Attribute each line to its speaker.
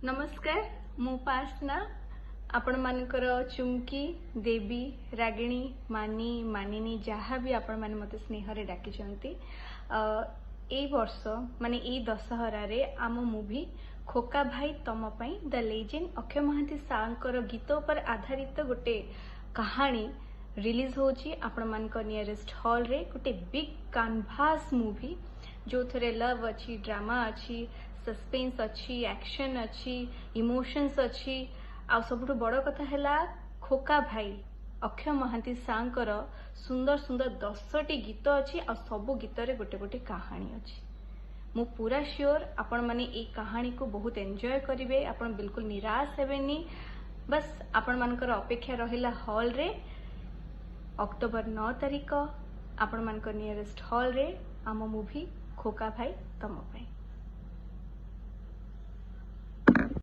Speaker 1: नमस्कार मु पासना आपण मानकर चुमकी देवी रागिणी मानी मानिनी जहाँ भी आपण माने मते स्नेह रे डाकिचंती ए वर्ष माने ए दशहरा रे आम मूवी खोका भाई तम पई द लेजेंड अक्षय महांती सार गीत पर आधारित गोटे कहानी रिलीज होची आपण मानक नियरेस्ट हॉल रे गोटे बिग कैनवास मूवी जो थरे लव अच्छी ड्रामा अच्छी सस्पेंस अच्छी एक्शन अच्छी इमोशंस अच्छी आ सबुठ बड़ कथा है खोका भाई अक्षय महांती सांकर सुंदर सुंदर 10टी गीत अच्छी आ सबु गीत रे गोटे गोटे कहानी अच्छी मु पूरा श्योर आपण माने ए कहानी को बहुत एंजॉय करिवे आपण बिल्कुल निराश हेबेनी बस आपण मानकर अपेक्षा रहिला हॉल रे अक्टोबर 9 तारिख आपण मानकर नियरेस्ट हॉल रे आम मूवी खोका भाई तम पई।